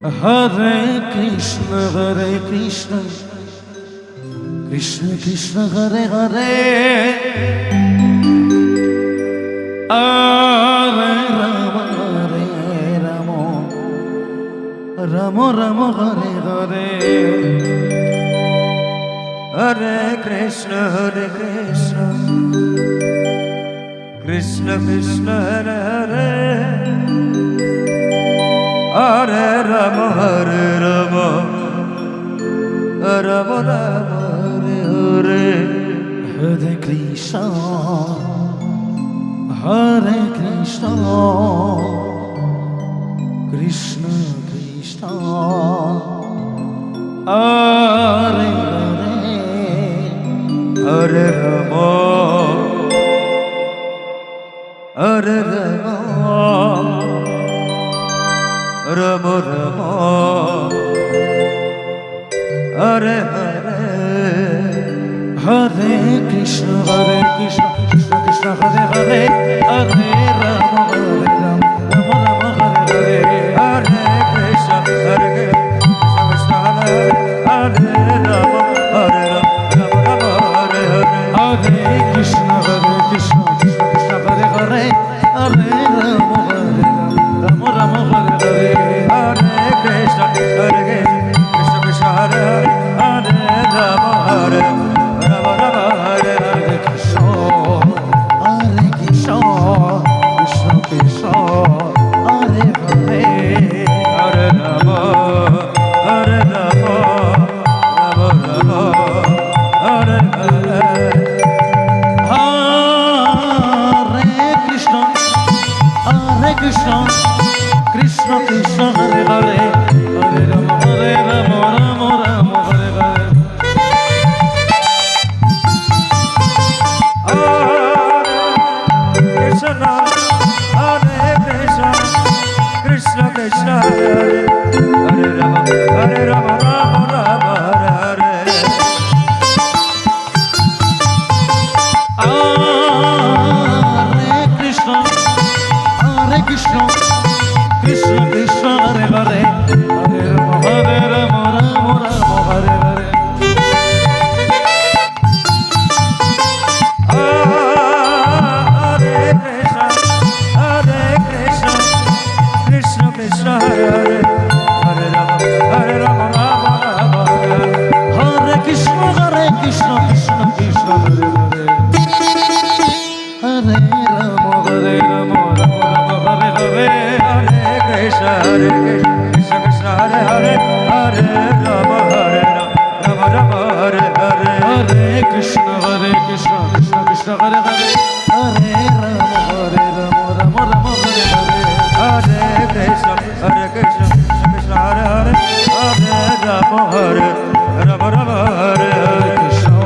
Hare Krishna, Krishna Krishna, Hare Hare, Hare Rama, Hare Rama, Rama Rama, Hare Hare, Hare Krishna, Krishna Krishna, Hare Hare, Hare Rama, Hare Rama, Rama Rama, Hare Hare, Hare Krishna, Hare Krishna, Krishna Krishna, Hare Hare, Hare Rama, Hare Rama, Rama Rama, Hare Hare, Hare Krishna, Krishna Krishna, Hare Hare, Hare Rama, Rama Rama, Hare Hare, Hare Krishna, Krishna Hare Hare, Rama, Rama Rama, Hare Hare, Hare Krishna, Krishna Hare Hare, Hare Rama, Rama Rama, Hare Hare, Hare Krishna, Krishna Hare Hare, Hare Rama, Rama Rama, Hare Hare, Krishna, Krishna Krishna, Hare Hare, Hare Rama, Rama Rama, Hare Hare, Hare Krishna, Krishna Krishna Krishna, Hare Hare, Hare Rama, Rama Rama, Hare Hare, Krishna Krishna, Hare Rama, Rama Rama, Hare Hare, Hare Krishna, Krishna Krishna Krishna, Hare Hare, Hare Rama, Rama Rama, Hare Hare, Hare Krishna, Krishna Krishna, Hare Hare, Hare Rama, Rama Rama, Hare Hare, Hare Krishna, Krishna Krishna, Hare Hare, Hare Rama, Rama Rama, Hare Hare, Hare Krishna, Krishna Krishna, Hare Hare, Hare Rama, Rama Rama, Hare Hare, Hare Krishna, Krishna Krishna, Hare Hare, Hare Rama, Rama Rama, Hare Hare, Hare Krishna, Krishna Krishna, Hare Hare, Hare Rama, Rama Rama, Hare Hare, Krishna,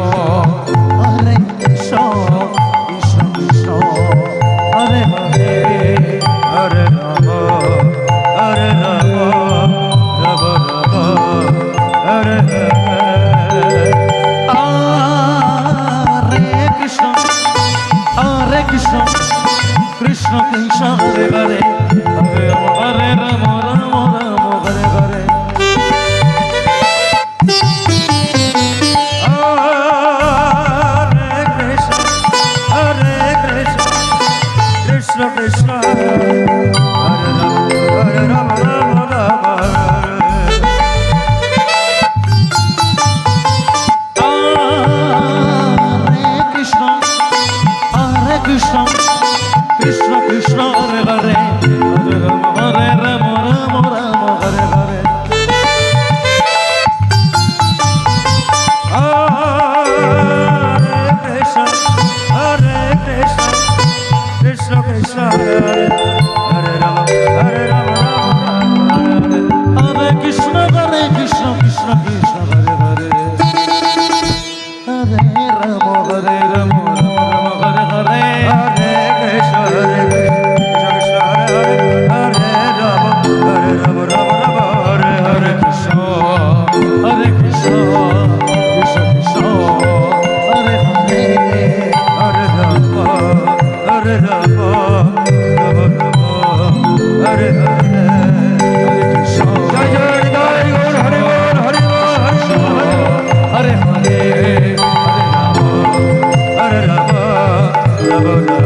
Krishna Krishna, Hare Hare, Hare Rama, Rama Rama, Hare Hare, Hare Krishna, Krishna Krishna, Hare Hare, Hare Rama, Rama Rama, Hare Hare, Rama